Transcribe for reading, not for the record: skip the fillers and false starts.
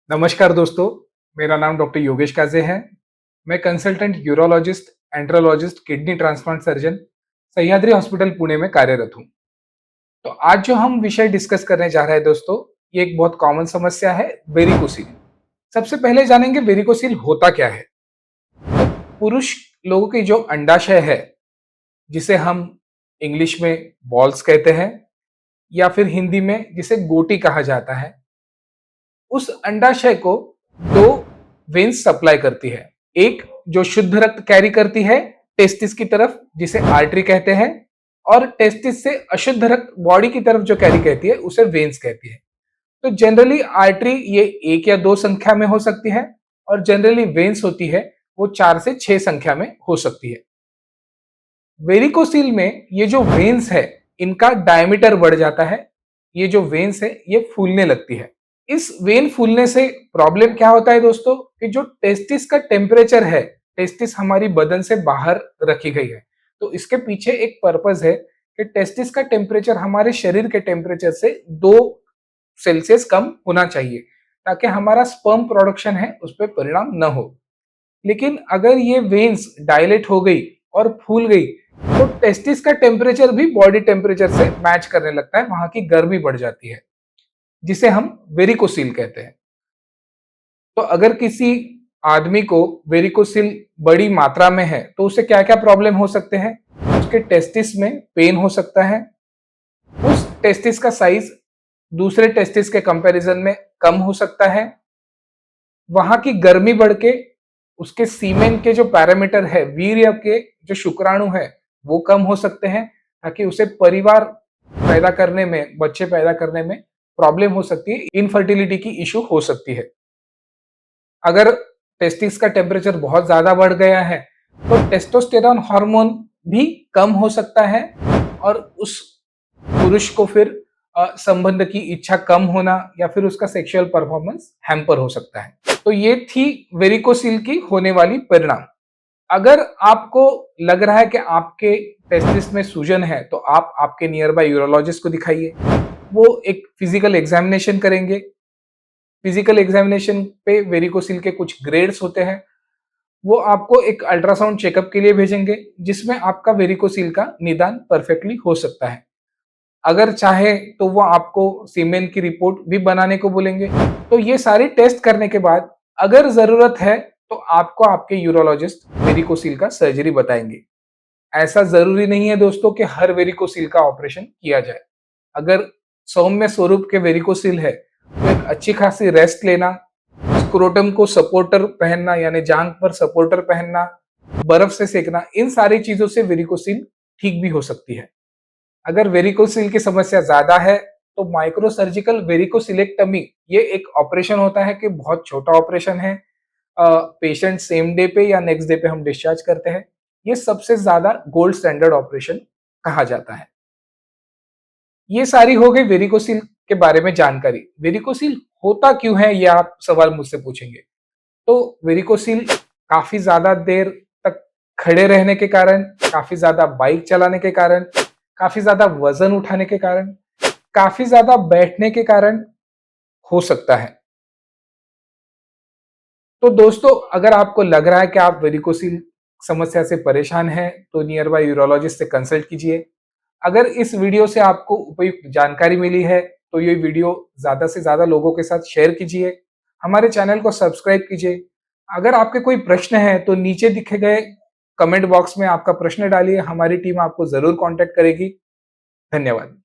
नमस्कार दोस्तों, मेरा नाम डॉक्टर योगेश काजे है। मैं consultant urologist, enterologist, kidney transplant surgeon Sahyadri hospital Pune में कार्यरत हूँ। तो आज जो हम विषय डिस्कस करने जा रहे हैं दोस्तों, ये एक बहुत कॉमन समस्या है, वेरिकोसील। सबसे पहले जानेंगे वेरिकोसील होता क्या है। पुरुष लोगों की जो अंडाशय है, जिसे हम इंग्लिश में बॉल्स कहते हैं या फिर हिंदी में जिसे गोटी कहा जाता है, उस अंडाशय को दो वेन्स सप्लाई करती है। एक जो शुद्ध रक्त कैरी करती है टेस्टिस की तरफ, जिसे आर्टरी कहते हैं, और टेस्टिस से अशुद्ध रक्त बॉडी की तरफ जो कैरी करती है उसे वेन्स कहती है। तो जनरली आर्टरी ये 1 या 2 संख्या में हो सकती है, और जनरली वेन्स होती है वो 4 से 6 संख्या में हो सकती है। वेरिकोसील में ये जो वेन्स है, इनका डायमीटर बढ़ जाता है। ये जो वेन्स है ये फूलने लगती है। इस वेन फूलने से प्रॉब्लम क्या होता है दोस्तों, कि जो टेस्टिस का टेम्परेचर है, टेस्टिस हमारी बदन से बाहर रखी गई है, तो इसके पीछे एक पर्पस है कि टेस्टिस का टेम्परेचर हमारे शरीर के टेम्परेचर से 2 सेल्सियस कम होना चाहिए, ताकि हमारा स्पर्म प्रोडक्शन है उस पर परिणाम न हो। लेकिन अगर ये वेन्स डायलेट हो गई और फूल गई, तो टेस्टिस का टेम्परेचर भी बॉडी टेम्परेचर से मैच करने लगता है, वहां की गर्मी बढ़ जाती है, जिसे हम वेरिकोसील कहते हैं। तो अगर किसी आदमी को वेरिकोसील बड़ी मात्रा में है, तो उसे क्या क्या प्रॉब्लम हो सकते हैं। उसके टेस्टिस में पेन हो सकता है, उस टेस्टिस का साइज दूसरे टेस्टिस के कंपैरिजन में कम हो सकता है, वहां की गर्मी बढ़ के उसके सीमेन के जो पैरामीटर है, वीर्य के जो शुक्राणु है, वो कम हो सकते हैं, ताकि उसे परिवार पैदा करने में, बच्चे पैदा करने में प्रॉब्लम हो सकती है, इनफर्टिलिटी की इश्यू हो सकती है। अगर टेस्टिस का टेम्परेचर बहुत ज्यादा बढ़ गया है, तो टेस्टोस्टेरॉन हार्मोन भी कम हो सकता है, और उस पुरुष को फिर संबंध की इच्छा कम होना या फिर उसका सेक्सुअल परफॉर्मेंस हैम्पर हो सकता है। तो ये थी वेरिकोसील की होने वाली परिणाम। अगर आपको लग रहा है कि आपके टेस्टिस में सूजन है, तो आप आपके नियर बाय यूरोलॉजिस्ट को दिखाइए। वो एक फिजिकल एग्जामिनेशन करेंगे। फिजिकल एग्जामिनेशन पे वेरिकोसील के कुछ ग्रेड्स होते हैं, वो आपको एक अल्ट्रासाउंड चेकअप के लिए भेजेंगे, जिसमें आपका वेरिकोसील का निदान परफेक्टली हो सकता है। अगर चाहे तो वो आपको सीमेन की रिपोर्ट भी बनाने को बोलेंगे। तो ये सारे टेस्ट करने के बाद अगर जरूरत है, तो आपको आपके यूरोलॉजिस्ट वेरिकोसील का सर्जरी बताएंगे। ऐसा जरूरी नहीं है दोस्तों कि हर वेरिकोसील का ऑपरेशन किया जाए। अगर सौम्य स्वरूप के वेरिकोसील है, तो एक अच्छी खासी रेस्ट लेना, स्क्रोटम को सपोर्टर पहनना, यानी जांग पर सपोर्टर पहनना, बर्फ से सेकना, इन सारी चीजों से वेरिकोसील ठीक भी हो सकती है। अगर वेरिकोसील की समस्या ज्यादा है, तो माइक्रो सर्जिकल वेरिकोसिलेक्टमी ये एक ऑपरेशन होता है, कि बहुत छोटा ऑपरेशन है। पेशेंट सेम डे पे या नेक्स्ट डे पे हम डिस्चार्ज करते हैं। ये सबसे ज्यादा गोल्ड स्टैंडर्ड ऑपरेशन कहा जाता है। ये सारी हो गई वेरिकोसील के बारे में जानकारी। वेरिकोसील होता क्यों है, ये आप सवाल मुझसे पूछेंगे। तो वेरिकोसील काफी ज्यादा देर तक खड़े रहने के कारण, काफी ज्यादा बाइक चलाने के कारण, काफी ज्यादा वजन उठाने के कारण, काफी ज्यादा बैठने के कारण हो सकता है। तो दोस्तों, अगर आपको लग रहा है कि आप वेरिकोसील समस्या से परेशान हैं, तो नियर बाय यूरोलॉजिस्ट से कंसल्ट कीजिए। अगर इस वीडियो से आपको उपयुक्त जानकारी मिली है, तो ये वीडियो ज्यादा से ज्यादा लोगों के साथ शेयर कीजिए। हमारे चैनल को सब्सक्राइब कीजिए। अगर आपके कोई प्रश्न है, तो नीचे दिखे गए कमेंट बॉक्स में आपका प्रश्न डालिए, हमारी टीम आपको जरूर कांटेक्ट करेगी। धन्यवाद।